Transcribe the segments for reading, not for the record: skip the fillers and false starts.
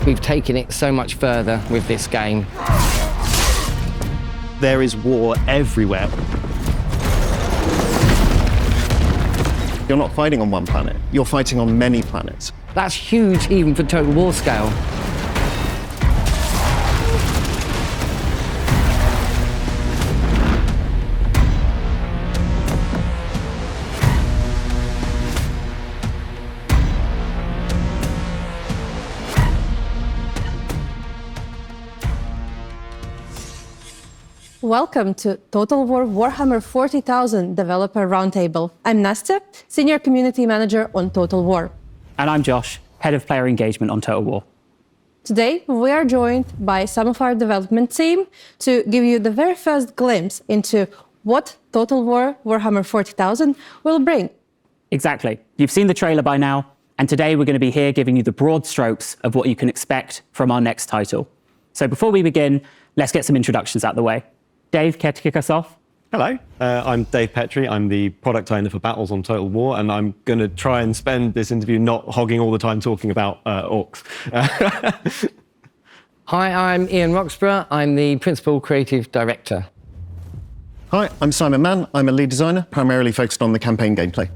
We've taken it so much further with this game. There is war everywhere. You're not fighting on one planet, you're fighting on many planets. That's huge even for Total War scale. Welcome to Total War Warhammer 40,000 Developer Roundtable. I'm Nastya, Senior Community Manager on Total War. And I'm Josh, Head of Player Engagement on Total War. Today, we are joined by some of our development team to give you the very first glimpse into what Total War Warhammer 40,000 will bring. Exactly. You've seen the trailer by now, and today we're going to be here giving you the broad strokes of what you can expect from our next title. So before we begin, let's get some introductions out of the way. Dave, care to kick us off? Hello, I'm Dave Petrie. I'm the product owner for Battles on Total War, and I'm going to try and spend this interview not hogging all the time talking about orcs. Hi, I'm Ian Roxburgh. I'm the Principal Creative Director. Hi, I'm Simon Mann. I'm a lead designer, primarily focused on the campaign gameplay.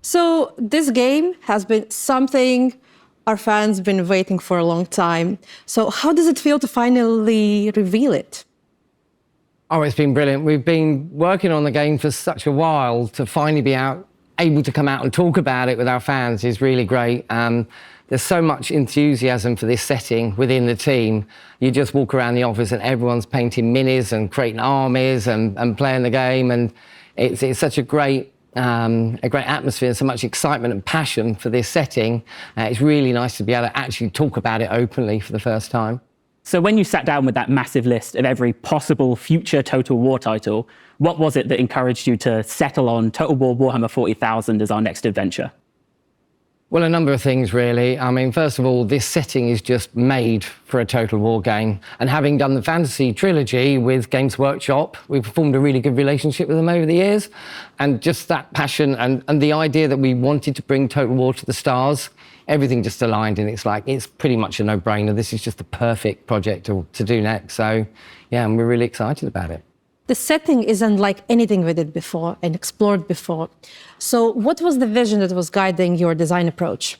So this game has been something our fans have been waiting for a long time. So how does it feel to finally reveal it? Oh, it's been brilliant. We've been working on the game for such a while. To finally be able to come out and talk about it with our fans is really great. There's so much enthusiasm for this setting within the team. You just walk around the office and everyone's painting minis and creating armies and playing the game. And it's such a great atmosphere and so much excitement and passion for this setting. It's really nice to be able to actually talk about it openly for the first time. So when you sat down with that massive list of every possible future Total War title, what was it that encouraged you to settle on Total War Warhammer 40,000 as our next adventure? Well, a number of things, really. I mean, first of all, this setting is just made for a Total War game. And having done the fantasy trilogy with Games Workshop, we've formed a really good relationship with them over the years. And just that passion and the idea that we wanted to bring Total War to the stars, everything just aligned, and it's pretty much a no-brainer. This is just the perfect project to do next. So, yeah, and we're really excited about it. The setting is unlike anything we did before and explored before. So what was the vision that was guiding your design approach?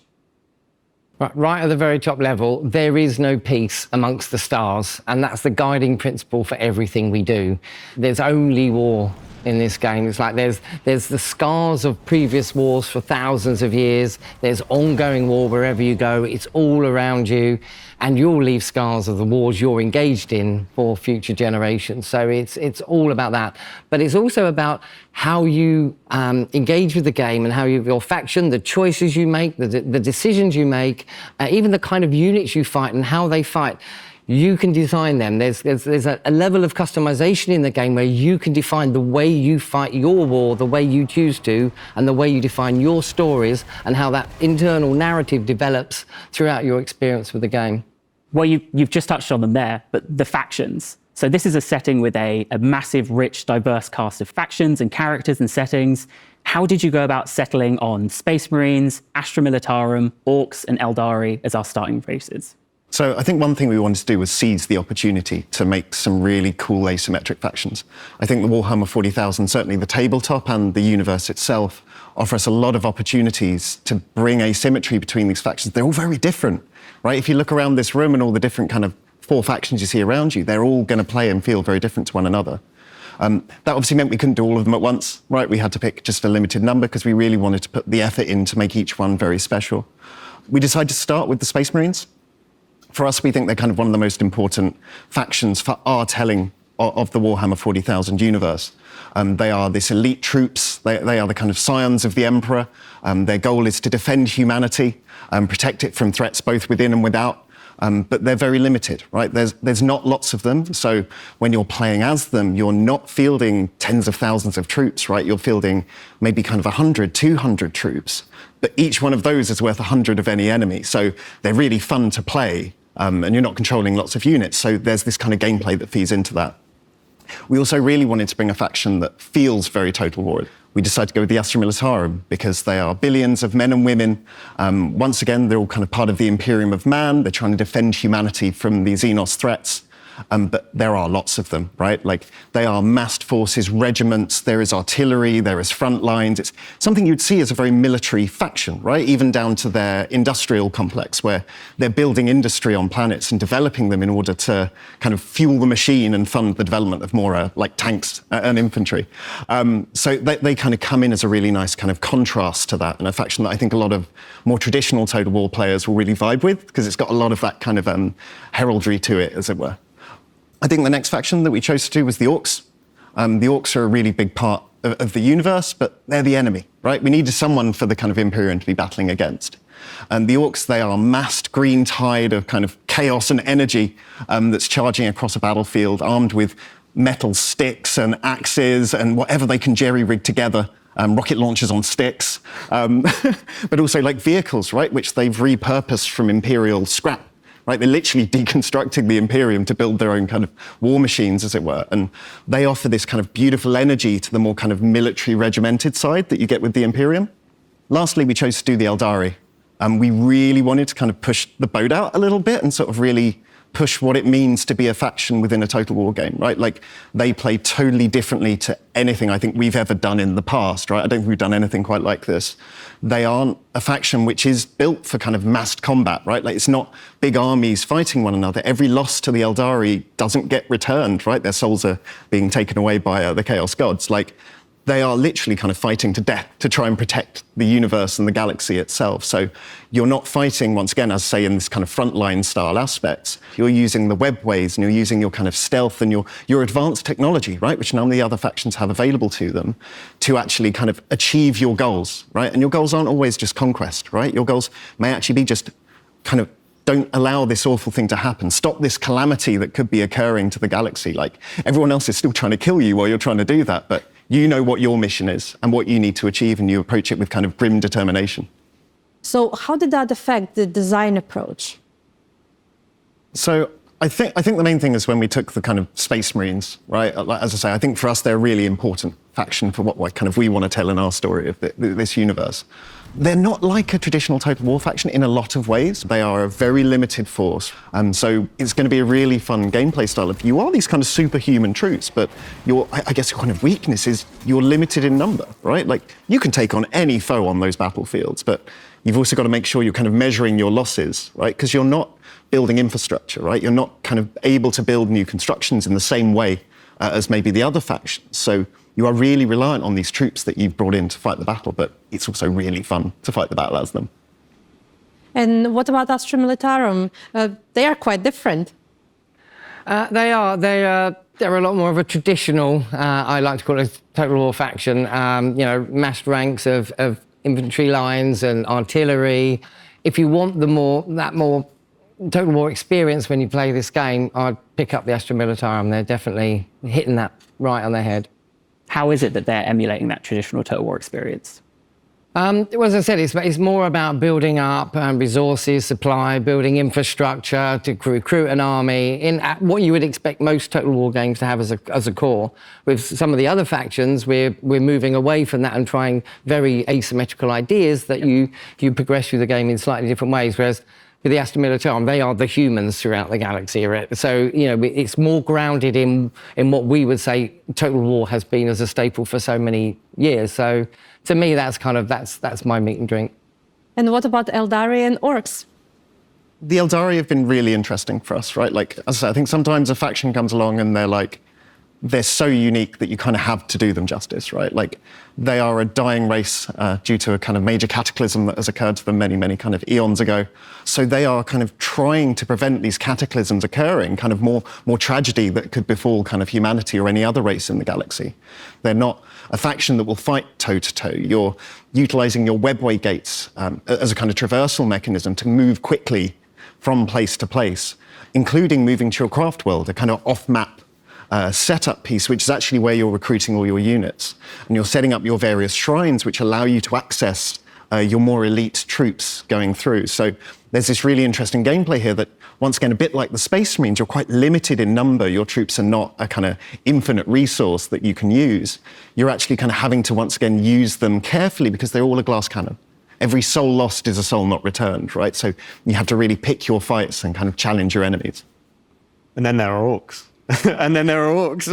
Right at the very top level, there is no peace amongst the stars, and that's the guiding principle for everything we do. There's only war in this game. It's like there's the scars of previous wars for thousands of years. There's ongoing war wherever you go. It's all around you, and you'll leave scars of the wars you're engaged in for future generations. So it's all about that. But it's also about how you engage with the game and how your faction, the choices you make, the decisions you make, even the kind of units you fight and how they fight. You can design them. There's a level of customization in the game where you can define the way you fight your war, the way you choose to, and the way you define your stories and how that internal narrative develops throughout your experience with the game. Well, you've just touched on them there, but the factions. So this is a setting with a massive, rich, diverse cast of factions and characters and settings. How did you go about settling on Space Marines, Astra Militarum, Orcs, and Eldari as our starting races? So I think one thing we wanted to do was seize the opportunity to make some really cool asymmetric factions. I think the Warhammer 40,000, certainly the tabletop and the universe itself, offer us a lot of opportunities to bring asymmetry between these factions. They're all very different, right? If you look around this room and all the different kind of 4 factions you see around you, they're all going to play and feel very different to one another. That obviously meant we couldn't do all of them at once, right? We had to pick just a limited number because we really wanted to put the effort in to make each one very special. We decided to start with the Space Marines. For us, we think they're kind of one of the most important factions for our telling of the Warhammer 40,000 universe. They are this elite troops. They are the kind of scions of the Emperor. Their goal is to defend humanity and protect it from threats both within and without. But they're very limited, right? There's not lots of them. So when you're playing as them, you're not fielding tens of thousands of troops, right? You're fielding maybe kind of 100, 200 troops. But each one of those is worth 100 of any enemy. So they're really fun to play. And you're not controlling lots of units. So there's this kind of gameplay that feeds into that. We also really wanted to bring a faction that feels very Total War. We decided to go with the Astra Militarum because they are billions of men and women. Once again, they're all kind of part of the Imperium of Man. They're trying to defend humanity from the Xenos threats. But there are lots of them, right? Like, they are massed forces, regiments, there is artillery, there is front lines. It's something you'd see as a very military faction, right? Even down to their industrial complex, where they're building industry on planets and developing them in order to kind of fuel the machine and fund the development of more like tanks and infantry. So they kind of come in as a really nice kind of contrast to that, and a faction that I think a lot of more traditional Total War players will really vibe with, because it's got a lot of that kind of heraldry to it, as it were. I think the next faction that we chose to do was the Orcs. The Orcs are a really big part of the universe, but they're the enemy, right? We needed someone for the kind of Imperium to be battling against. And the Orcs, they are a massed green tide of kind of chaos and energy that's charging across a battlefield, armed with metal sticks and axes and whatever they can jerry-rig together. Rocket launchers on sticks, but also like vehicles, right, which they've repurposed from Imperial scrap. Right, they're literally deconstructing the Imperium to build their own kind of war machines, as it were. And they offer this kind of beautiful energy to the more kind of military regimented side that you get with the Imperium. Lastly, we chose to do the Eldari. We really wanted to kind of push the boat out a little bit and sort of really push what it means to be a faction within a Total War game, right? Like, they play totally differently to anything I think we've ever done in the past, right? I don't think we've done anything quite like this. They aren't a faction which is built for kind of massed combat, right? Like, it's not big armies fighting one another. Every loss to the Eldari doesn't get returned, right? Their souls are being taken away by the Chaos Gods. Like, they are literally kind of fighting to death to try and protect the universe and the galaxy itself. So you're not fighting, once again, as say in this kind of frontline style aspects. You're using the webways and you're using your kind of stealth and your advanced technology, right, which none of the other factions have available to them, to actually kind of achieve your goals, right? And your goals aren't always just conquest, right? Your goals may actually be just kind of, don't allow this awful thing to happen. Stop this calamity that could be occurring to the galaxy. Like, everyone else is still trying to kill you while you're trying to do that, but you know what your mission is and what you need to achieve, and you approach it with kind of grim determination. So how did that affect the design approach? So I think the main thing is when we took the kind of Space Marines, right? As I say, I think for us they're a really important faction for what kind of we want to tell in our story of this universe. They're not like a traditional Total War faction in a lot of ways. They are a very limited force. So it's going to be a really fun gameplay style. If you are these kind of superhuman troops, but I guess your kind of weakness is you're limited in number, right? Like, you can take on any foe on those battlefields, but you've also got to make sure you're kind of measuring your losses, right? Because you're not building infrastructure, right? You're not kind of able to build new constructions in the same way as maybe the other factions. So you are really reliant on these troops that you've brought in to fight the battle, but it's also really fun to fight the battle as them. And what about Astra Militarum? They are quite different. They are. They're a lot more of a traditional, I like to call it a Total War faction, you know, massed ranks of infantry lines and artillery. If you want that more Total War experience when you play this game, I'd pick up the Astra Militarum. They're definitely hitting that right on their head. How is it that they're emulating that traditional Total War experience? Well, as I said, it's more about building up resources, supply, building infrastructure to recruit an army in what you would expect most Total War games to have as a core. With some of the other factions, we're moving away from that and trying very asymmetrical ideas that you progress through the game in slightly different ways. Whereas with the Astra Militarum, they are the humans throughout the galaxy. Right? So, you know, it's more grounded in what we would say Total War has been as a staple for so many years. So, to me, that's my meat and drink. And what about Eldari and Orcs? The Eldari have been really interesting for us, right? Like, as I said, I think sometimes a faction comes along and they're so unique that you kind of have to do them justice, right? Like, they are a dying race due to a kind of major cataclysm that has occurred to them many, many kind of eons ago. So they are kind of trying to prevent these cataclysms occurring, kind of more tragedy that could befall kind of humanity or any other race in the galaxy. They're not a faction that will fight toe-to-toe. You're utilizing your webway gates as a kind of traversal mechanism to move quickly from place to place, including moving to your craft world, a kind of off-map setup piece, which is actually where you're recruiting all your units. And you're setting up your various shrines, which allow you to access your more elite troops going through. So there's this really interesting gameplay here that, once again, a bit like the Space Marines, you're quite limited in number. Your troops are not a kind of infinite resource that you can use. You're actually kind of having to, once again, use them carefully because they're all a glass cannon. Every soul lost is a soul not returned, right? So you have to really pick your fights and kind of challenge your enemies. And then there are orcs. And then there are orcs.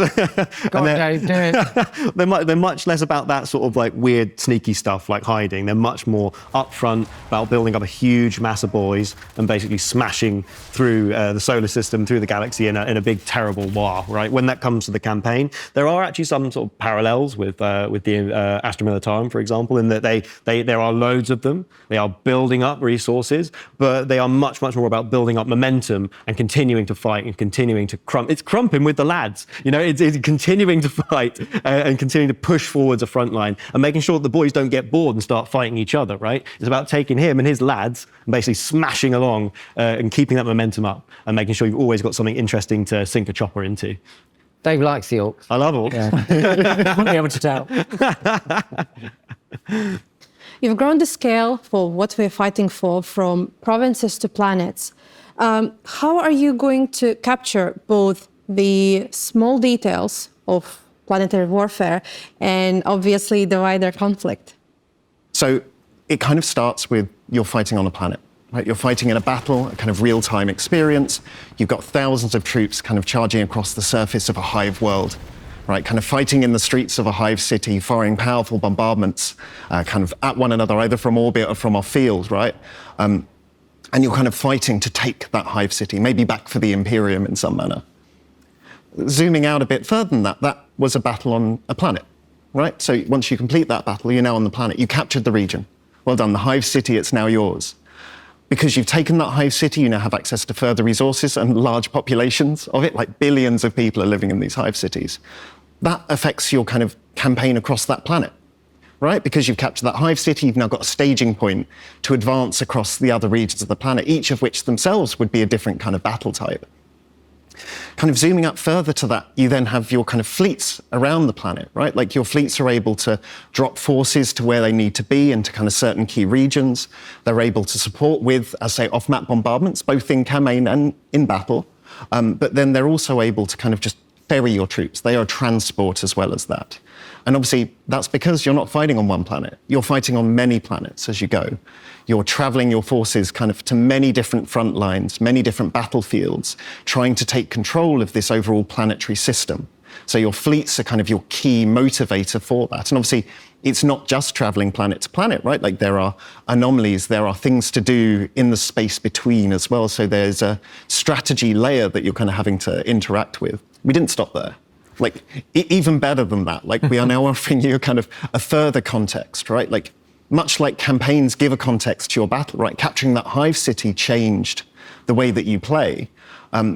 Go on, Dave, do it. They're much less about that sort of like weird, sneaky stuff like hiding. They're much more upfront about building up a huge mass of boys and basically smashing through the solar system, through the galaxy in a big, terrible war, right? When that comes to the campaign, there are actually some sort of parallels with the Astra Militarum, for example, in that there are loads of them. They are building up resources, but they are much, much more about building up momentum and continuing to fight and continuing to It's crumping with the lads. You know, it's continuing to fight and continuing to push forwards a front line and making sure that the boys don't get bored and start fighting each other, right? It's about taking him and his lads and basically smashing along and keeping that momentum up and making sure you've always got something interesting to sink a chopper into. Dave likes the orcs. I love orcs. Yeah. Won't be able to tell. You've grown the scale for what we're fighting for from provinces to planets. How are you going to capture both the small details of planetary warfare and obviously the wider conflict? So it kind of starts with you're fighting on a planet, right? You're fighting in a battle, a kind of real-time experience. You've got thousands of troops kind of charging across the surface of a hive world, right? Kind of fighting in the streets of a hive city, firing powerful bombardments kind of at one another, either from orbit or from off field, right? And you're kind of fighting to take that hive city, maybe back for the Imperium in some manner. Zooming out a bit further than that, that was a battle on a planet, right? So once you complete that battle, you're now on the planet. You captured the region. Well done. The hive city, it's now yours. Because you've taken that hive city, you now have access to further resources and large populations of it, like billions of people are living in these hive cities. That affects your kind of campaign across that planet, right? Because you've captured that hive city, you've now got a staging point to advance across the other regions of the planet, each of which themselves would be a different kind of battle type. Kind of zooming up further to that, you then have your kind of fleets around the planet, right? Like your fleets are able to drop forces to where they need to be into kind of certain key regions. They're able to support with, as say, off-map bombardments, both in campaign and in battle. But then they're also able to kind of just ferry your troops. They are transport as well as that. And obviously, that's because you're not fighting on one planet. You're fighting on many planets as you go. You're traveling your forces kind of to many different front lines, many different battlefields, trying to take control of this overall planetary system. So your fleets are kind of your key motivator for that. And obviously, it's not just traveling planet to planet, right? Like there are anomalies, there are things to do in the space between as well. So there's a strategy layer that you're kind of having to interact with. We didn't stop there. Like, even better than that, like we are now offering you kind of a further context, right? Like, much like campaigns give a context to your battle, right? Capturing that hive city changed the way that you play.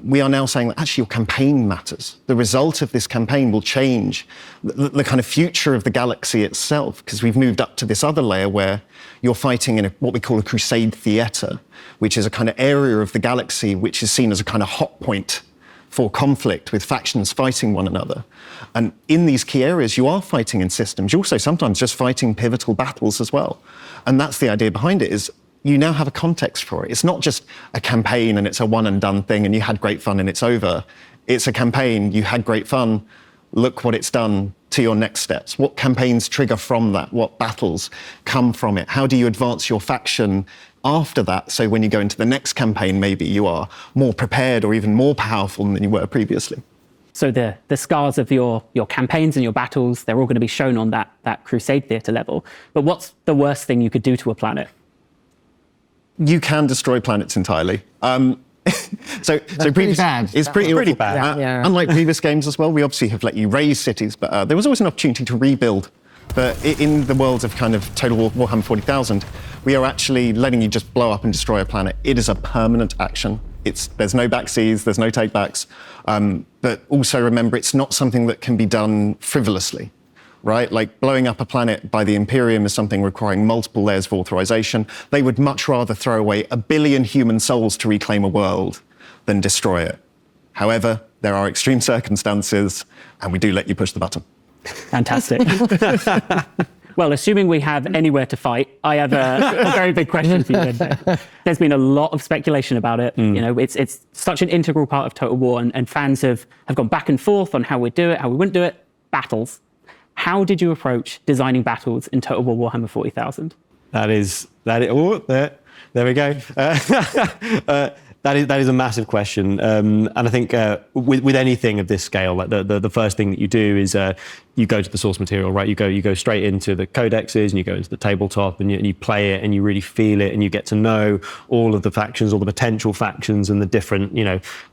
We are now saying that actually your campaign matters. The result of this campaign will change the kind of future of the galaxy itself, because we've moved up to this other layer where you're fighting in what we call a crusade theatre, which is a kind of area of the galaxy which is seen as a kind of hot point for conflict with factions fighting one another. And in these key areas, you are fighting in systems. You're also sometimes just fighting pivotal battles as well. And that's the idea behind it, is you now have a context for it. It's not just a campaign and it's a one and done thing and you had great fun and it's over. It's a campaign, you had great fun, look what it's done to your next steps. What campaigns trigger from that? What battles come from it? How do you advance your faction after that? So when you go into the next campaign, maybe you are more prepared or even more powerful than you were previously. So the scars of your campaigns and your battles, they're all going to be shown on that crusade theatre level. But what's the worst thing you could do to a planet? You can destroy planets entirely. So pretty bad. It's pretty bad. Yeah. Unlike previous games as well, we obviously have let you raise cities, but there was always an opportunity to rebuild. But in the world of kind of Total War Warhammer 40,000, we are actually letting you just blow up and destroy a planet. It is a permanent action. There's no backseas, there's no takebacks. But also remember, it's not something that can be done frivolously, right? Like blowing up a planet by the Imperium is something requiring multiple layers of authorization. They would much rather throw away 1 billion human souls to reclaim a world than destroy it. However, there are extreme circumstances, and we do let you push the button. Fantastic. Well, assuming we have anywhere to fight, I have a very big question for you. There's been a lot of speculation about it. You know, it's such an integral part of Total War, and fans have gone back and forth on how we'd do it, how we wouldn't do it. Battles. How did you approach designing battles in Total War Warhammer 40,000? Oh, there we go. That is a massive question, and I think with anything of this scale, like the first thing that you do is you go to the source material, right? You go straight into the codexes and you go into the tabletop and you play it and you really feel it and you get to know all of the factions, all the potential factions and the different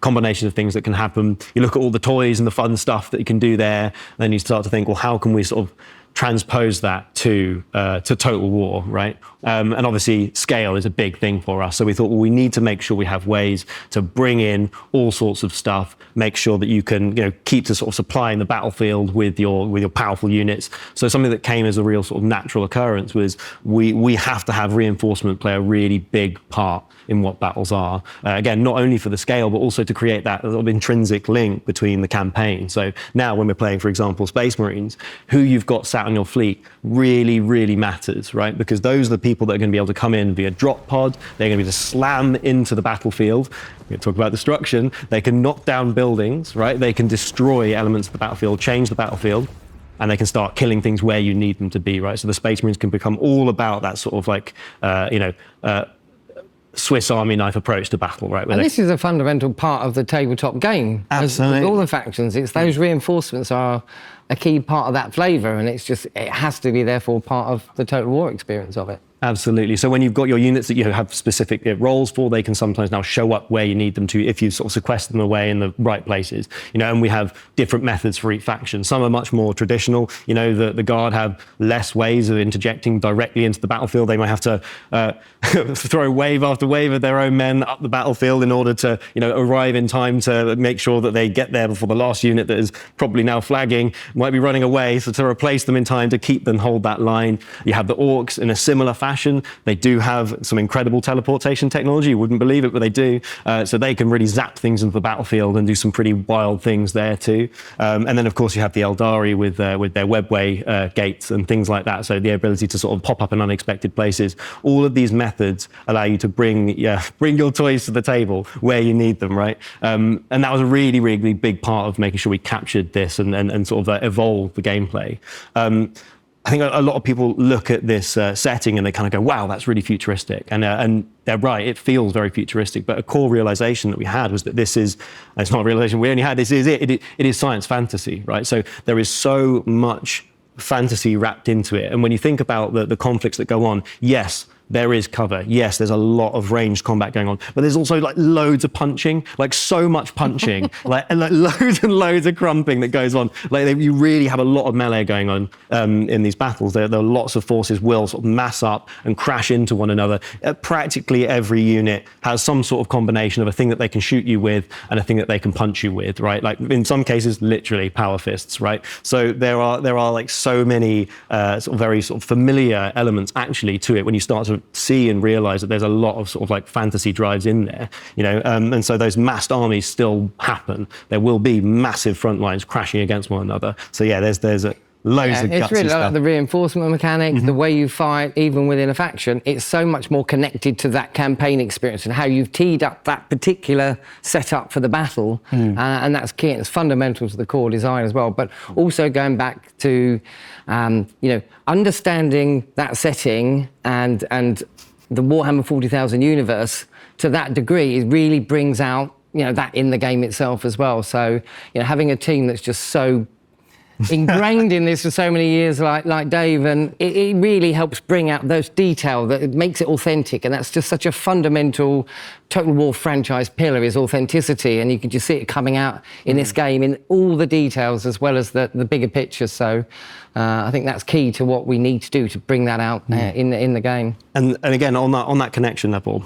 combinations of things that can happen. You look at all the toys and the fun stuff that you can do there, and then you start to think, well, how can we sort of transpose that to Total War, right? And obviously scale is a big thing for us. So we thought, well, we need to make sure we have ways to bring in all sorts of stuff, make sure that you can, keep to sort of supplying the battlefield with your powerful units. So something that came as a real sort of natural occurrence was we have to have reinforcement play a really big part in what battles are. Again, not only for the scale, but also to create that sort of intrinsic link between the campaign. So now when we're playing, for example, Space Marines, who you've got sat on your fleet really, really matters, right? Because those are the people that are going to be able to come in via drop pod. They're going to be able to slam into the battlefield. We talk about destruction. They can knock down buildings, right? They can destroy elements of the battlefield, change the battlefield, and they can start killing things where you need them to be, right? So the Space Marines can become all about that sort of like, Swiss Army knife approach to battle, right? And this is a fundamental part of the tabletop game. Absolutely. With all the factions, it's those reinforcements are a key part of that flavour, and it has to be therefore part of the Total War experience of it. Absolutely. So when you've got your units that you have specific roles for, they can sometimes now show up where you need them to if you sort of sequester them away in the right places. And we have different methods for each faction. Some are much more traditional. The Guard have less ways of interjecting directly into the battlefield. They might have to throw wave after wave of their own men up the battlefield in order to arrive in time to make sure that they get there before the last unit that is probably now flagging might be running away. So to replace them in time to keep them hold that line. You have the Orcs in a similar fashion. They do have some incredible teleportation technology. You wouldn't believe it, but they do. So they can really zap things into the battlefield and do some pretty wild things there too. And then, of course, you have the Eldari with their webway gates and things like that. So the ability to sort of pop up in unexpected places. All of these methods allow you to bring your toys to the table where you need them, right? And that was a really, really big part of making sure we captured this and sort of evolved the gameplay. I think a lot of people look at this setting and they kind of go, wow, that's really futuristic. And they're right, it feels very futuristic. But a core realization that we had was that it's not a realization we only had, this is it. It is science fantasy, right? So there is so much fantasy wrapped into it. And when you think about the conflicts that go on, yes, there is cover. Yes, there's a lot of ranged combat going on, but there's also like loads of punching, like so much punching, like loads and loads of crumping that goes on. Like you really have a lot of melee going on in these battles. There are lots of forces will sort of mass up and crash into one another. Practically every unit has some sort of combination of a thing that they can shoot you with and a thing that they can punch you with, right? Like in some cases, literally power fists, right? So there are like so many sort of very sort of familiar elements actually to it when you start to see and realize that there's a lot of sort of like fantasy drives in there, and so those massed armies still happen. There will be massive front lines crashing against one another. So yeah, there's loads of gutsy it's really stuff. like the reinforcement mechanics, the way you fight, even within a faction. It's so much more connected to that campaign experience and how you've teed up that particular setup for the battle, and that's key. And it's fundamental to the core design as well. But also going back to, understanding that setting and the Warhammer 40,000 universe to that degree, it really brings out that in the game itself as well. So having a team that's just so ingrained in this for so many years, like Dave, and it really helps bring out those detail that it makes it authentic, and that's just such a fundamental Total War franchise pillar is authenticity, and you can just see it coming out in this game in all the details as well as the bigger picture. So I think that's key to what we need to do to bring that out in the game. And again, on that connection level,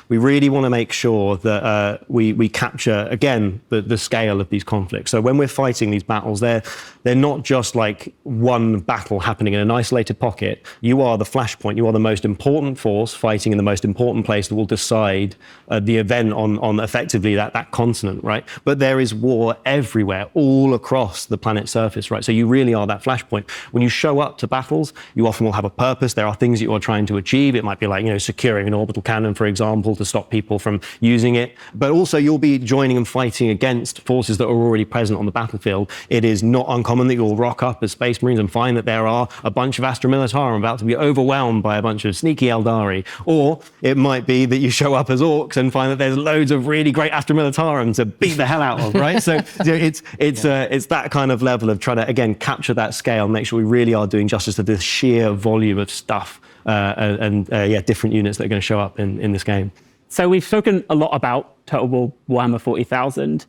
we really want to make sure that we capture, again, the scale of these conflicts. So when we're fighting these battles, they're not just like one battle happening in an isolated pocket. You are the flashpoint. You are the most important force fighting in the most important place that will decide the event on effectively that continent, right? But there is war everywhere, all across the planet's surface, right? So you really are that flashpoint. point. When you show up to battles, you often will have a purpose. There are things that you are trying to achieve. It might be like, securing an orbital cannon, for example, to stop people from using it. But also you'll be joining and fighting against forces that are already present on the battlefield. It is not uncommon that you'll rock up as Space Marines and find that there are a bunch of Astra Militarum about to be overwhelmed by a bunch of sneaky Eldari. Or it might be that you show up as orcs and find that there's loads of really great Astra Militarum to beat the hell out of, right? So it's that kind of level of trying to, again, capture that scale, make sure we really are doing justice to this sheer volume of stuff and different units that are going to show up in this game. So we've spoken a lot about Total War Warhammer 40,000,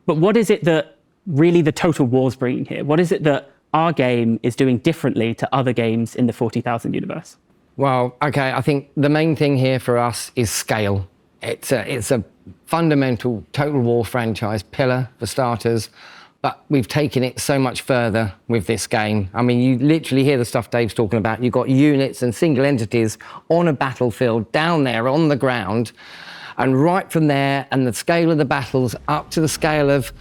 but what is it that really the Total War's bringing here? What is it that our game is doing differently to other games in the 40,000 universe? Well, okay, I think the main thing here for us is scale. It's a fundamental Total War franchise pillar, for starters, but we've taken it so much further with this game. I mean, you literally hear the stuff Dave's talking about. You've got units and single entities on a battlefield, down there on the ground, and right from there, and the scale of the battles up to the scale of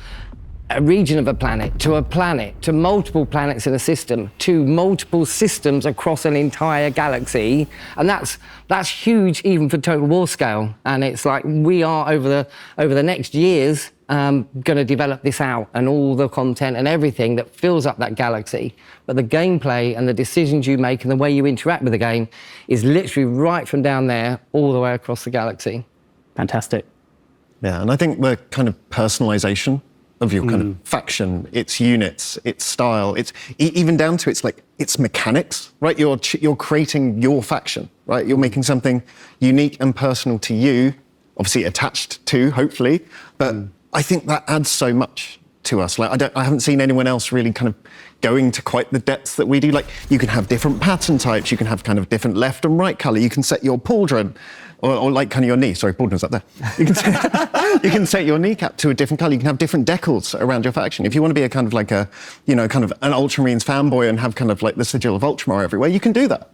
a region of a planet, to multiple planets in a system, to multiple systems across an entire galaxy. And that's huge even for Total War scale. And it's like we are over the next years going to develop this out, and all the content and everything that fills up that galaxy. But the gameplay and the decisions you make and the way you interact with the game is literally right from down there all the way across the galaxy. Fantastic. Yeah, and I think the kind of personalization of your kind of faction, its units, its style, it's even down to its mechanics, right? You're creating your faction, right? You're making something unique and personal to you, obviously attached to, hopefully, but I think that adds so much to us. Like I haven't seen anyone else really kind of going to quite the depths that we do. Like you can have different pattern types, you can have kind of different left and right color, you can set your pauldron, or like kind of your knee. Sorry, pauldron's up there. You can set your kneecap to a different color. You can have different decals around your faction. If you want to be a kind of like a, kind of an Ultramarines fanboy and have kind of like the sigil of Ultramar everywhere, you can do that.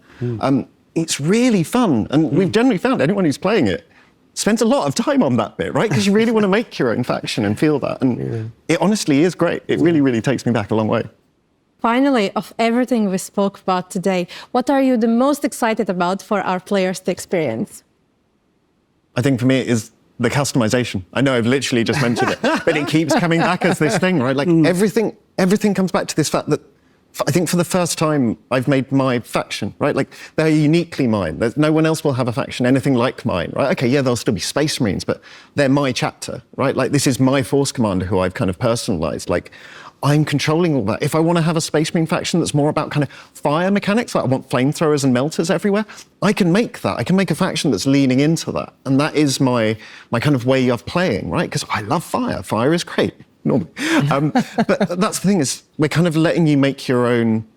It's really fun, and we've generally found anyone who's playing it spends a lot of time on that bit, right? Because you really want to make your own faction and feel that. And it honestly is great. It really, really takes me back a long way. Finally, of everything we spoke about today, what are you the most excited about for our players to experience? I think for me it is the customization. I know I've literally just mentioned it, but it keeps coming back as this thing, right? Like everything comes back to this fact that I think for the first time I've made my faction, right? Like they're uniquely mine. No one else will have a faction anything like mine, right? Okay, yeah, there'll still be Space Marines, but they're my chapter, right? Like this is my Force Commander who I've kind of personalized. Like I'm controlling all that. If I want to have a Space Marine faction that's more about kind of fire mechanics, like I want flamethrowers and melters everywhere, I can make that. I can make a faction that's leaning into that. And that is my kind of way of playing, right? Because I love fire. Fire is great. Normally. But that's the thing, is we're kind of letting you make your own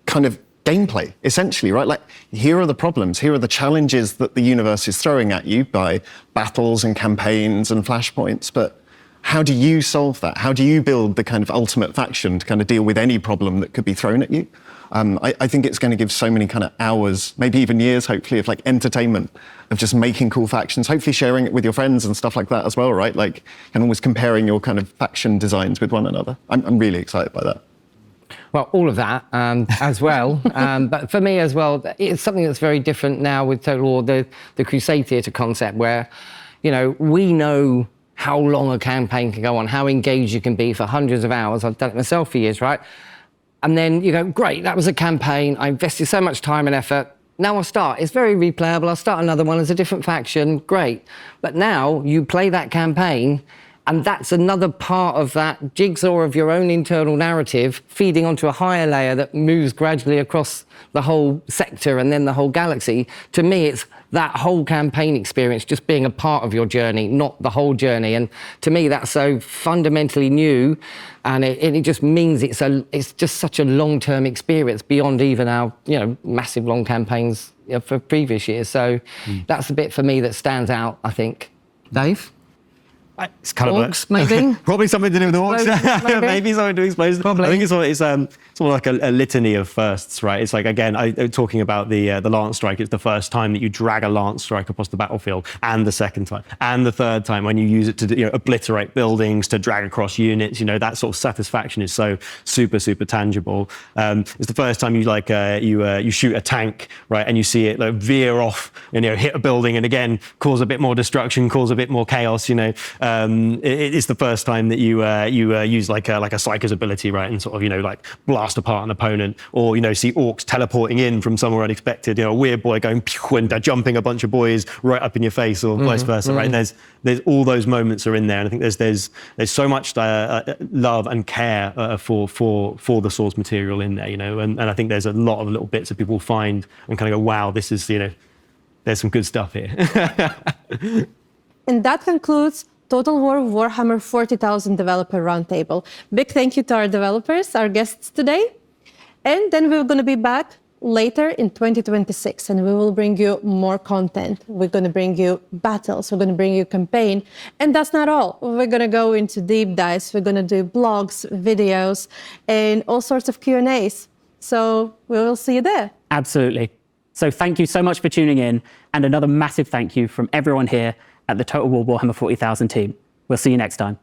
kind of gameplay, essentially, right? Like, here are the problems, here are the challenges that the universe is throwing at you by battles and campaigns and flashpoints, but how do you solve that? How do you build the kind of ultimate faction to kind of deal with any problem that could be thrown at you? I think it's going to give so many kind of hours, maybe even years, hopefully, of like entertainment, of just making cool factions, hopefully sharing it with your friends and stuff like that as well, right? Like, and always comparing your kind of faction designs with one another. I'm really excited by that. Well, all of that as well. But for me as well, it's something that's very different now with Total War, the Crusade Theatre concept, where, we know how long a campaign can go on, how engaged you can be for hundreds of hours. I've done it myself for years, right? And then you go, great, that was a campaign. I invested so much time and effort. Now I'll start. It's very replayable. I'll start another one as a different faction. Great. But now you play that campaign, and that's another part of that jigsaw of your own internal narrative feeding onto a higher layer that moves gradually across the whole sector and then the whole galaxy. To me, it's that whole campaign experience just being a part of your journey, not the whole journey. And to me, that's so fundamentally new, and it just means it's just such a long-term experience beyond even our massive long campaigns for previous years. So that's the bit for me that stands out, I think. Dave? It's kind Orcs, of maybe? probably something to do with orcs. Maybe. Maybe something to do with explosions. Probably. I think it's sort of like a litany of firsts, right? It's like, again, talking about the lance strike. It's the first time that you drag a lance strike across the battlefield, and the second time, and the third time when you use it to obliterate buildings, to drag across units. That sort of satisfaction is so super tangible. It's the first time you shoot a tank, right, and you see it veer off and hit a building, and again cause a bit more destruction, cause a bit more chaos. It's the first time that you use like a psyker's ability, right, and sort of blast apart an opponent, or see orcs teleporting in from somewhere unexpected. A weird boy going pew and jumping a bunch of boys right up in your face, or vice versa, right? And there's all those moments are in there, and I think there's so much love and care for the source material in there, and I think there's a lot of little bits that people find and kind of go, wow, this is there's some good stuff here. And that concludes Total War Warhammer 40,000 Developer Roundtable. Big thank you to our developers, our guests today. And then we're going to be back later in 2026, and we will bring you more content. We're going to bring you battles. We're going to bring you campaign. And that's not all. We're going to go into deep dives. We're going to do blogs, videos, and all sorts of Q&As. So we will see you there. Absolutely. So thank you so much for tuning in, and another massive thank you from everyone here at the Total War Warhammer 40,000 team. We'll see you next time.